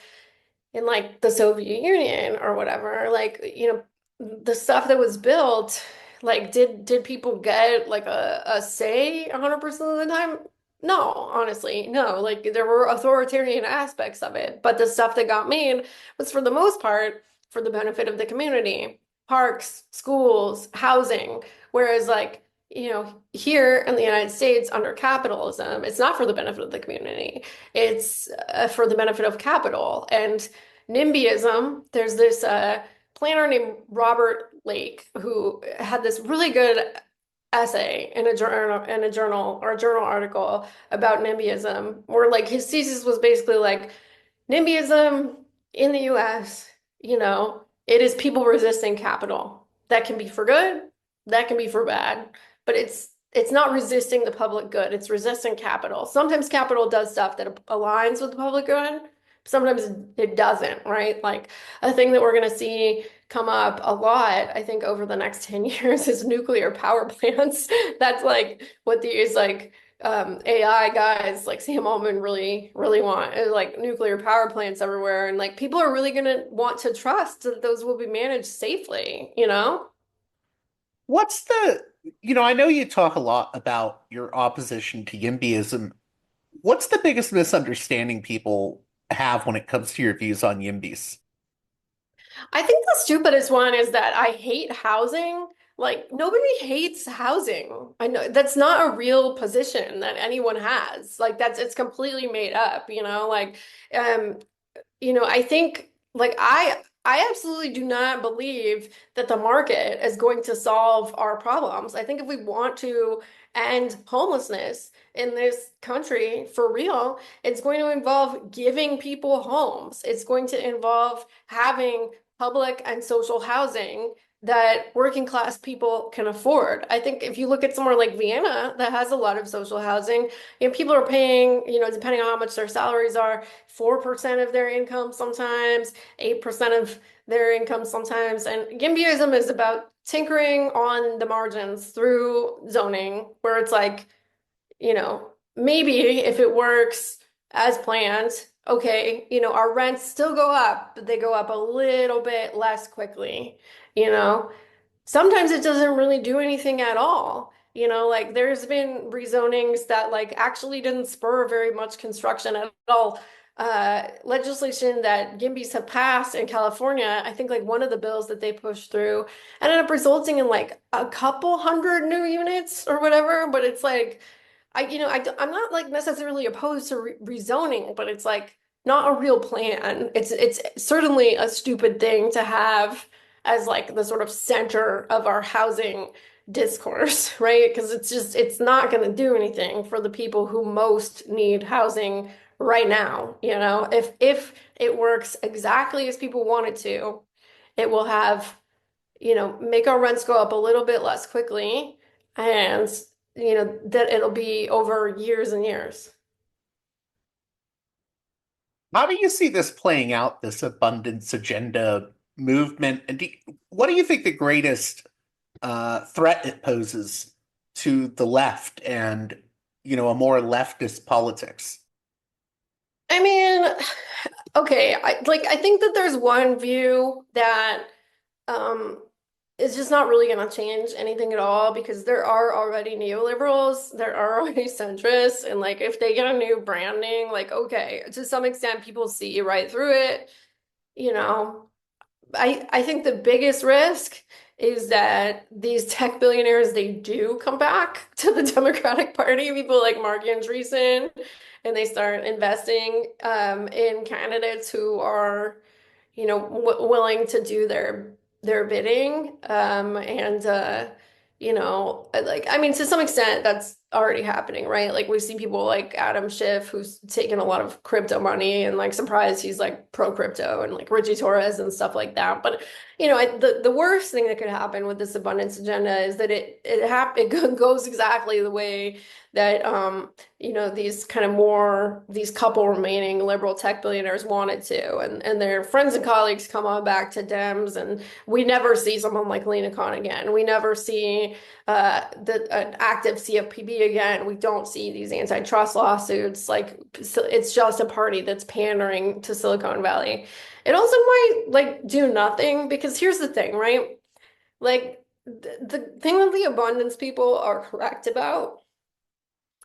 in like the Soviet Union or whatever, like, the stuff that was built, like, did people get like a say 100% of the time? No, honestly, no. Like, there were authoritarian aspects of it, but the stuff that got made was for the most part for the benefit of the community. Parks, schools, housing. Whereas, like, here in the United States under capitalism, it's not for the benefit of the community. It's for the benefit of capital. And NIMBYism, there's this planner named Robert Lake who had this really good essay in a journal or a journal article about NIMBYism, where like his thesis was basically like NIMBYism in the US, it is people resisting capital. That can be for good, that can be for bad, but it's not resisting the public good, it's resisting capital. Sometimes capital does stuff that aligns with the public good, sometimes it doesn't, right? Like, a thing that we're going to see come up a lot, I think, over the next 10 years is nuclear power plants. That's like what these like AI guys like Sam Altman really, really want, is like nuclear power plants everywhere. And like, people are really going to want to trust that those will be managed safely? What's I know you talk a lot about your opposition to YIMBYism. What's the biggest misunderstanding people have when it comes to your views on YIMBYs? I think the stupidest one is that I hate housing. Like, nobody hates housing. I know that's not a real position that anyone has. Like, it's completely made up. Like, um, I think, like, I absolutely do not believe that the market is going to solve our problems. I think if we want to end homelessness in this country for real, it's going to involve giving people homes. It's going to involve having public and social housing that working class people can afford. I think if you look at somewhere like Vienna that has a lot of social housing, people are paying, depending on how much their salaries are, 4% of their income sometimes, 8% of their income sometimes. And YIMBYism is about tinkering on the margins through zoning, where it's like, maybe if it works as planned, okay, our rents still go up, but they go up a little bit less quickly, you know? Sometimes it doesn't really do anything at all. Like, there's been rezonings that like actually didn't spur very much construction at all. Legislation that YIMBYs have passed in California, I think like one of the bills that they pushed through ended up resulting in like a couple hundred new units or whatever. But it's like, I'm not like necessarily opposed to rezoning, but it's like not a real plan. It's certainly a stupid thing to have as like the sort of center of our housing discourse, right? Because it's not going to do anything for the people who most need housing right now. If it works exactly as people want it to, it will have, make our rents go up a little bit less quickly, and that it'll be over years and years. How do you see this playing out, this abundance agenda movement? And what do you think the greatest threat it poses to the left and, a more leftist politics? I mean, okay, I think that there's one view that um is just not really going to change anything at all, because there are already neoliberals, there are already centrists, and like, if they get a new branding, like, okay, to some extent people see right through it. you know I think the biggest risk is that these tech billionaires, they do come back to the Democratic Party, people like Mark Andreessen, and they start investing in candidates who are, w willing to do their bidding. And like, I mean, to some extent, that's already happening, right? Like we see people like Adam Schiff, who's taken a lot of crypto money and like surprised he's like pro crypto, and like Richie Torres and stuff like that. But the worst thing that could happen with this abundance agenda is that it goes exactly the way that these couple remaining liberal tech billionaires wanted to, and their friends and colleagues come on back to Dems, and we never see someone like Lena Khan again. We never see an active CFPB again. We don't see these antitrust lawsuits. Like, it's just a party that's pandering to Silicon Valley. It also might like do nothing, because here's the thing, right? Like the thing that the abundance people are correct about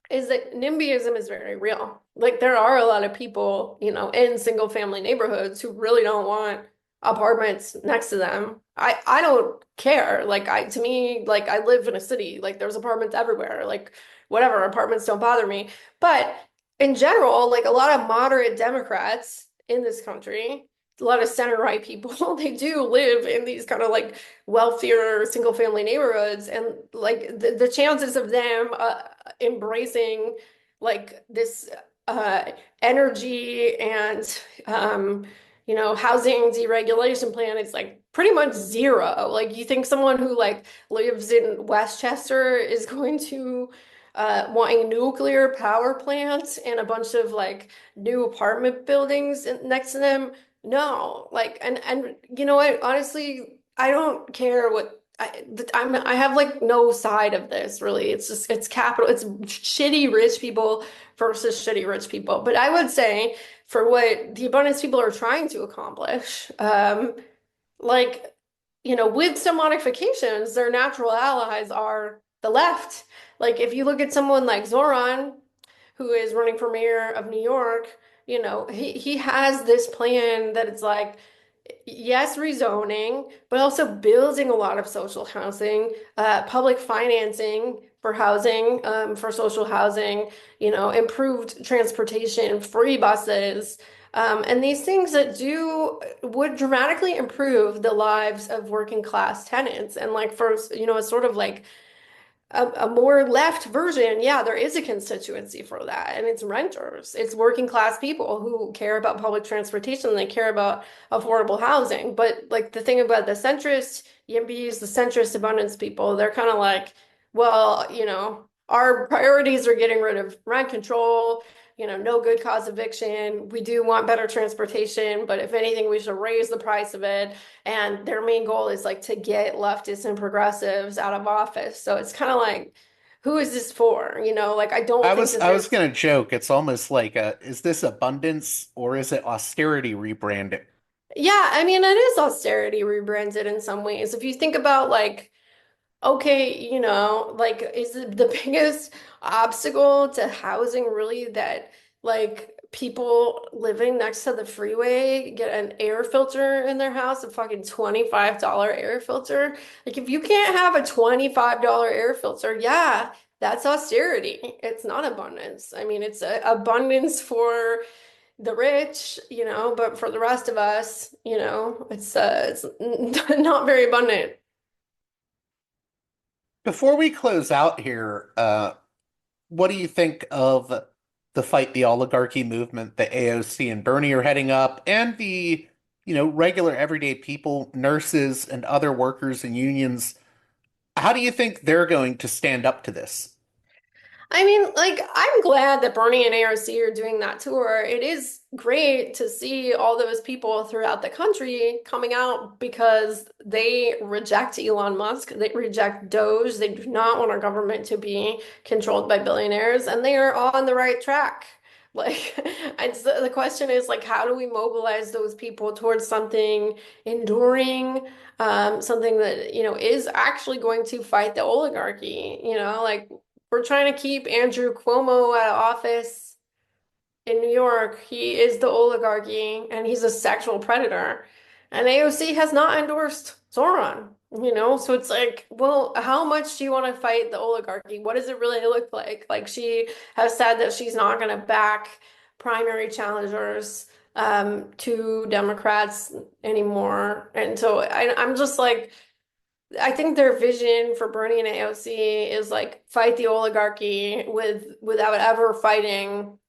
is that NIMBYism is very real. Like there are a lot of people, in single family neighborhoods who really don't want apartments next to them. I don't care. To me, like I live in a city, like there's apartments everywhere. Like whatever, apartments don't bother me. But in general, like a lot of moderate Democrats in this country, a lot of center right people, they do live in these kind of like wealthier single family neighborhoods, and like the chances of them embracing like this energy and housing deregulation plan, it's like pretty much zero. Like you think someone who like lives in Westchester is going to want a nuclear power plant and a bunch of like new apartment buildings next to them? No. Like, and you know what? Honestly, I don't care what I have like no side of this really. It's just it's capital. It's shitty rich people versus shitty rich people. But I would say for what the abundance people are trying to accomplish, like with some modifications, their natural allies are the left. Like if you look at someone like Zoran, who is running for mayor of New York, he has this plan that it's like, yes, rezoning, but also building a lot of social housing, public financing for housing, for social housing, improved transportation, free buses, and these things that would dramatically improve the lives of working class tenants. And like for, a sort of like a more left version, yeah, there is a constituency for that. And it's renters, it's working class people who care about public transportation, they care about affordable housing. But like the thing about the centrist YIMBYs, the centrist abundance people, they're kind of like, well, our priorities are getting rid of rent control, no good cause eviction. We do want better transportation, but if anything, we should raise the price of it. And their main goal is like to get leftists and progressives out of office. So it's kind of like, who is this for? Like I don't think that I was there's gonna joke. It's almost like is this abundance or is it austerity rebranding? yeah, I mean it is austerity rebranded in some ways. If you think about like, okay, like is the biggest obstacle to housing really that like people living next to the freeway get an air filter in their house, a fucking $25 air filter? Like if you can't have a $25 air filter, yeah, that's austerity. It's not abundance. I mean, it's abundance for the rich, but for the rest of us, it's not very abundant. Before we close out here, what do you think of the Fight the Oligarchy movement that AOC and Bernie are heading up, and the, regular everyday people, nurses and other workers and unions? How do you think they're going to stand up to this? I mean, like, I'm glad that Bernie and AOC are doing that tour. It is great to see all those people throughout the country coming out because they reject Elon Musk, they reject Doge, they do not want our government to be controlled by billionaires, and they are on the right track. Like, the question is like, how do we mobilize those people towards something enduring, something that, is actually going to fight the oligarchy, like we're trying to keep Andrew Cuomo out of office in New York. He is the oligarchy and he's a sexual predator. And AOC has not endorsed Zoran, So it's like, well, how much do you want to fight the oligarchy? What does it really look like? Like she has said that she's not going to back primary challengers to Democrats anymore. And so I'm just like, I think their vision for Bernie and AOC is like fight the oligarchy without ever fighting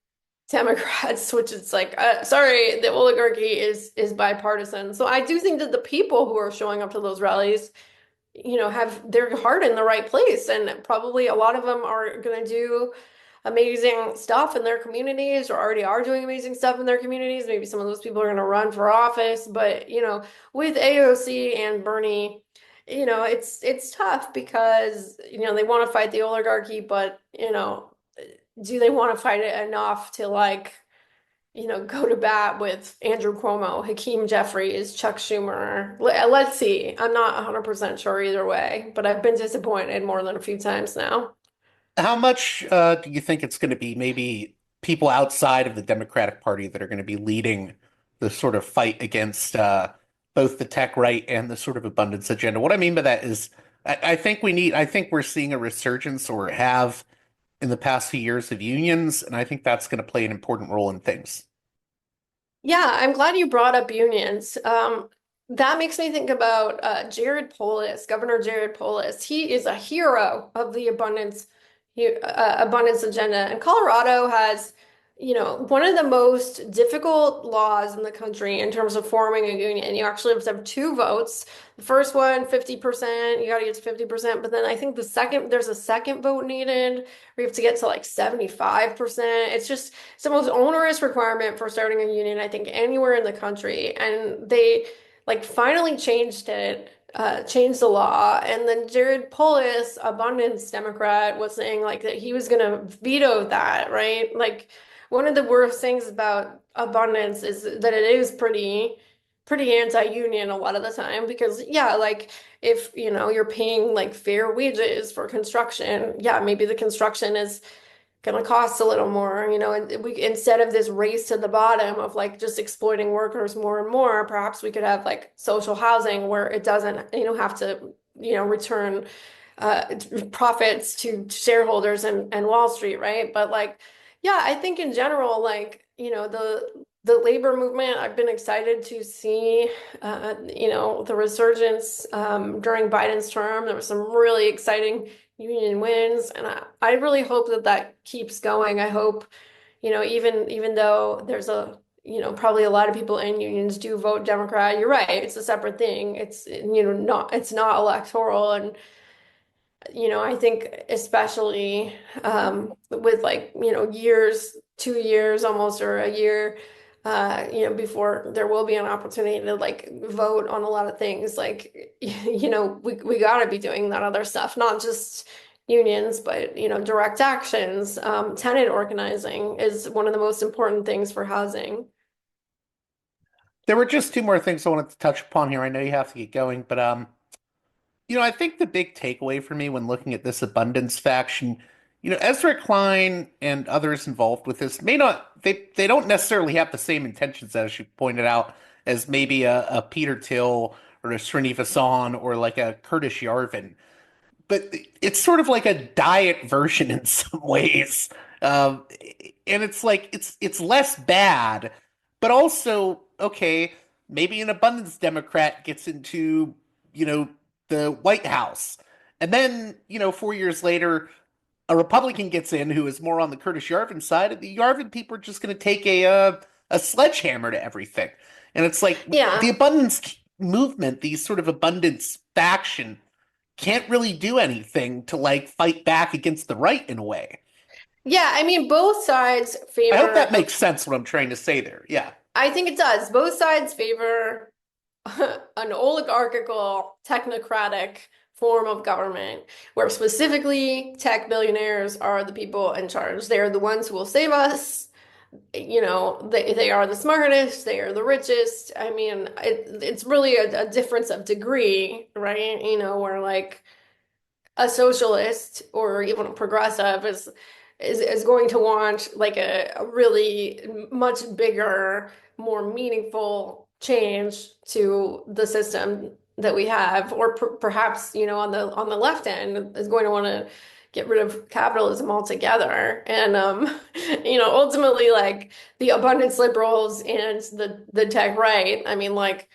Democrats, which is like, sorry, the oligarchy is bipartisan. So I do think that the people who are showing up to those rallies, have their heart in the right place, and probably a lot of them are going to do amazing stuff in their communities or already are doing amazing stuff in their communities. Maybe some of those people are going to run for office, but with AOC and Bernie, it's tough because they want to fight the oligarchy, but do they want to fight it enough to like go to bat with Andrew Cuomo, Hakeem Jeffries, Chuck Schumer? Let's see. I'm not 100% sure either way, but I've been disappointed more than a few times now. How much do you think it's going to be maybe people outside of the Democratic Party that are going to be leading the sort of fight against both the tech right and the sort of abundance agenda? What I mean by that is I think we're seeing a resurgence or have in the past few years of unions, and I think that's going to play an important role in things. Yeah, I'm glad you brought up unions. That makes me think about Jared Polis, Governor Jared Polis. He is a hero of the abundance agenda. And Colorado has, one of the most difficult laws in the country in terms of forming a union. You actually have to have two votes. The first one, 50%, you got to get to 50%. But then I think there's a second vote needed. We have to get to like 75%. It's the most onerous requirement for starting a union, I think, anywhere in the country. And they like finally changed the law. And then Jared Polis, abundance Democrat, was saying like that he was gonna veto that, right? Like one of the worst things about abundance is that it is pretty anti-union a lot of the time because yeah, like if you're paying like fair wages for construction, yeah, maybe the construction is gonna cost a little more, and we instead of this race to the bottom of like just exploiting workers more and more, perhaps we could have like social housing where it doesn't, have to, return profits to shareholders and Wall Street, right? But like, yeah, I think in general, like, the labor movement, I've been excited to see, the resurgence during Biden's term. There was some really exciting union wins, and I really hope that that keeps going. I hope, even though there's probably a lot of people in unions do vote Democrat, you're right, it's a separate thing. It's, it's not electoral. And, I think especially with like, 2 years almost, or a year, before there will be an opportunity to like vote on a lot of things, like, we got to be doing that other stuff, not just unions, but, direct actions. Tenant organizing is one of the most important things for housing. There were just two more things I wanted to touch upon here. I know you have to get going, but I think the big takeaway for me when looking at this abundance faction, Ezra Klein and others involved with this may not they don't necessarily have the same intentions as you pointed out as maybe a Peter Thiel or a Srinivasan or like a Curtis Yarvin, but it's sort of like a diet version in some ways. Um, and it's like it's less bad, but also okay, maybe an abundance Democrat gets into, you know, the White House. And then, 4 years later, a Republican gets in who is more on the Curtis Yarvin side, and the Yarvin people are just going to take a sledgehammer to everything. And it's like the Yeah. abundance movement, these sort of abundance faction, can't really do anything to like fight back against the right in a way. Yeah, I mean, both sides I hope favor, that makes sense what I'm trying to say there. Yeah. I think it does. Both sides favor an oligarchical, technocratic form of government where specifically tech billionaires are the people in charge. They're the ones who will save us. They are the smartest, they are the richest. I mean, it's really a difference of degree, right? Where like a socialist or even a progressive is going to want like a really much bigger, more meaningful change to the system that we have, or perhaps on the left end is going to want to get rid of capitalism altogether. And ultimately, like the abundance liberals and the tech right, I mean, like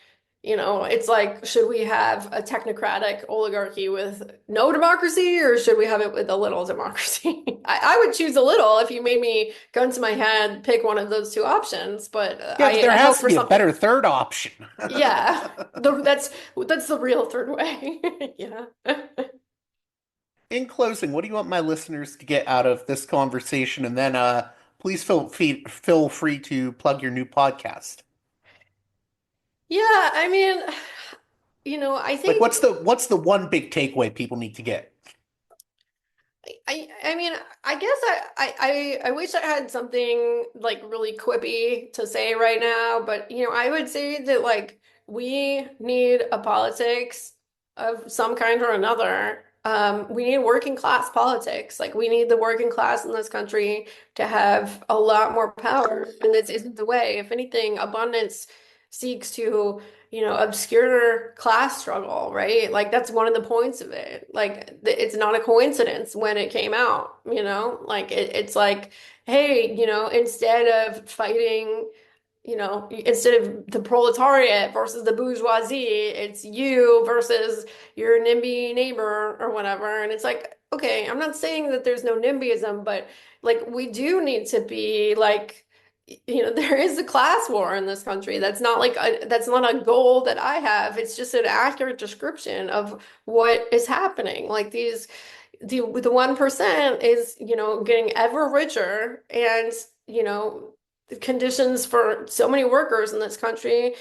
It's like, should we have a technocratic oligarchy with no democracy, or should we have it with a little democracy? I would choose a little if you made me, gun to my head, pick one of those two options. But Yeah, but there I has hope to for be a something. better third option. Yeah, that's the real third way. Yeah. In closing, what do you want my listeners to get out of this conversation? And then please feel free to plug your new podcast. Yeah, I mean, I Like, think what's the one big takeaway people need to get? I mean, I guess I wish I had something like really quippy to say right now, but I would say that like we need a politics of some kind or another. We need working class politics. Like we need the working class in this country to have a lot more power, and this isn't the way. If anything, abundance seeks to obscure class struggle, right? Like that's one of the points of it. Like it's not a coincidence when it came out, like it's like, hey, instead of fighting, instead of the proletariat versus the bourgeoisie, it's you versus your NIMBY neighbor or whatever. And it's like, okay, I'm not saying that there's no NIMBYism, but like we do need to be like, there is a class war in this country. That's not a goal that I have. It's just an accurate description of what is happening. Like the 1% is, getting ever richer, and, the conditions for so many workers in this country,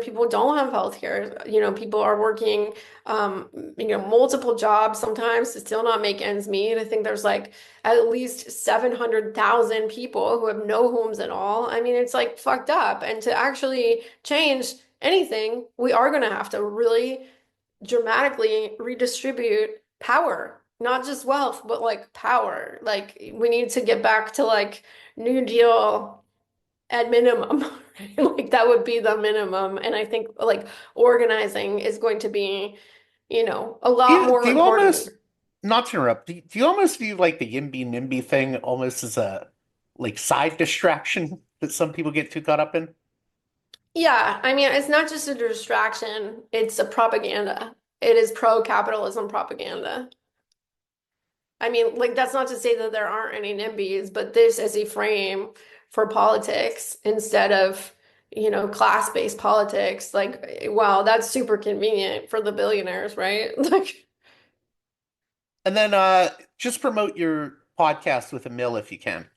people don't have health care. People are working, multiple jobs sometimes to still not make ends meet. I think there's like at least 700,000 people who have no homes at all. I mean, it's like fucked up. And to actually change anything, we are going to have to really dramatically redistribute power, not just wealth, but like power. Like we need to get back to like New Deal at minimum. Like that would be the minimum. And I think like organizing is going to be, a lot more Do you important. almost, not to interrupt, do you almost view like the YIMBY NIMBY thing almost as a like side distraction that some people get too caught up in? Yeah, I mean, it's not just a distraction, it's a propaganda. It is pro-capitalism propaganda. I mean, like that's not to say that there aren't any NIMBYs, but this is a frame for politics instead of, class-based politics. Like, wow, that's super convenient for the billionaires, right? Like, And then just promote your podcast with Emil if you can.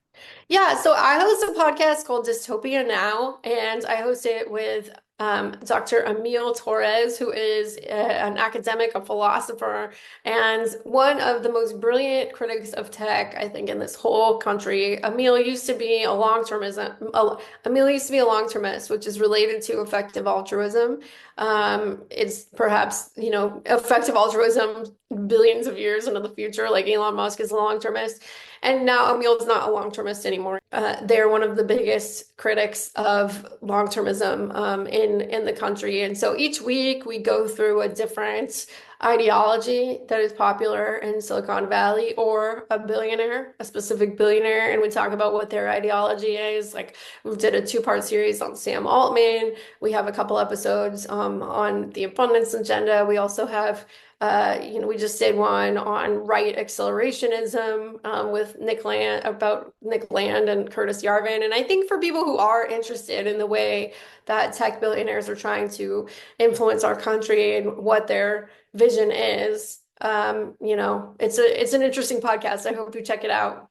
yeah, so I host a podcast called Dystopia Now, and I host it with Dr. Emil Torres, who is an academic, a philosopher, and one of the most brilliant critics of tech, I think, in this whole country. Emil used to be a long-termist, which is related to effective altruism. It's perhaps, effective altruism billions of years into the future, like Elon Musk is a long-termist. And now Emil's not a long-termist anymore. They're one of the biggest critics of long-termism in the country. And so each week we go through a different ideology that is popular in Silicon Valley or a specific billionaire, and we talk about what their ideology is. Like we did a two-part series on Sam Altman. We have a couple episodes on the abundance agenda. We also have we just did one on right accelerationism with Nick Land and Curtis Yarvin. And I think for people who are interested in the way that tech billionaires are trying to influence our country and what their vision is, it's an interesting podcast. I hope you check it out.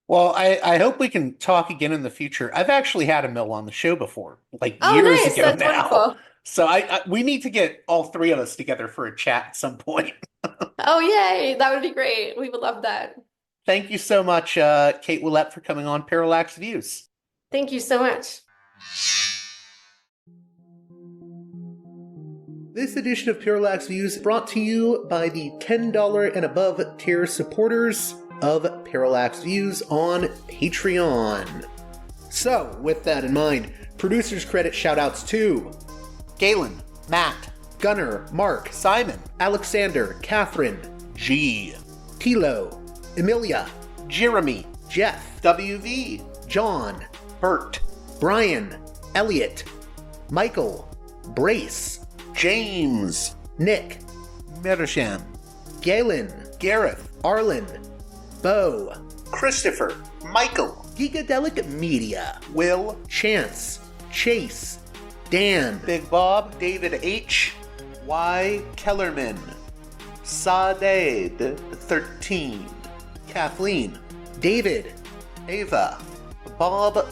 Well, I hope we can talk again in the future. I've actually had Emil on the show before, like Oh, years nice. ago That's now. wonderful. So we need to get all three of us together for a chat at some point. Oh, yay. That would be great. We would love that. Thank you so much, Kate Willett, for coming on Parallax Views. Thank you so much. This edition of Parallax Views is brought to you by the $10 and above tier supporters of Parallax Views on Patreon. So, with that in mind, producers credit shoutouts to Galen, Matt, Gunnar, Mark, Simon, Alexander, Catherine, G, Tilo, Emilia, Jeremy, Jeff, WV, John, Bert, Brian, Elliot, Michael, Brace, James, Nick, Mersham, Galen, Gareth, Arlen, Bo, Christopher, Michael, Gigadelic Media, Will, Chance, Chase, Dan, Big Bob, David H., Y. Kellerman, Sadeed 13, Kathleen, David, Ava, Bob,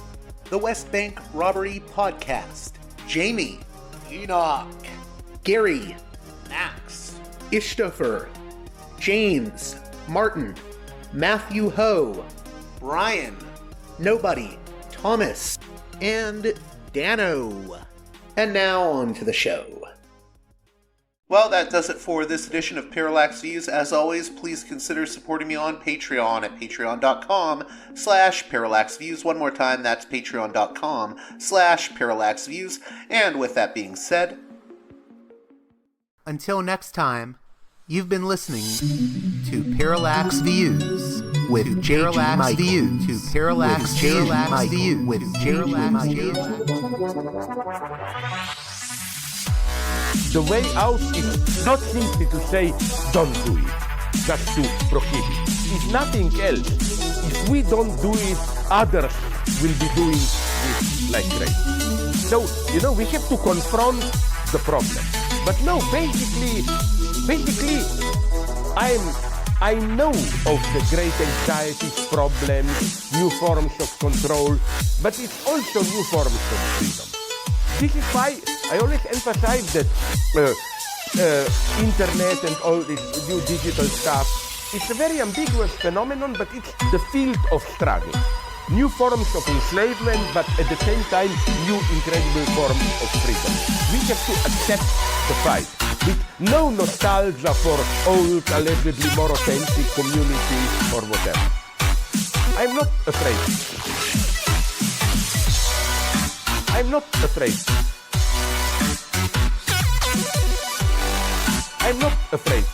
The West Bank Robbery Podcast, Jamie, Enoch, Gary, Max, Ishtofer, James, Martin, Matthew Ho, Brian, Nobody, Thomas, and Dano. And now on to the show. Well, that does it for this edition of Parallax Views. As always, please consider supporting me on Patreon at patreon.com/parallaxviews. One more time, that's patreon.com/parallaxviews. And with that being said, until next time, you've been listening to Parallax Views with Parallax Views to Parallax Views with Parallax Views. The way out is not simply to say, don't do it, just to prohibit. It's nothing else. If we don't do it, others will be doing it like crazy. So, we have to confront the problem. But no, basically, I know of the great anxieties, problems, new forms of control, but it's also new forms of freedom. This is why I always emphasize that internet and all this new digital stuff, it's a very ambiguous phenomenon, but it's the field of struggle. New forms of enslavement, but at the same time, new incredible forms of freedom. We have to accept the fight with no nostalgia for old, allegedly more authentic communities or whatever. I'm not afraid. I'm not afraid. I'm not afraid.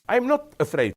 I'm not afraid.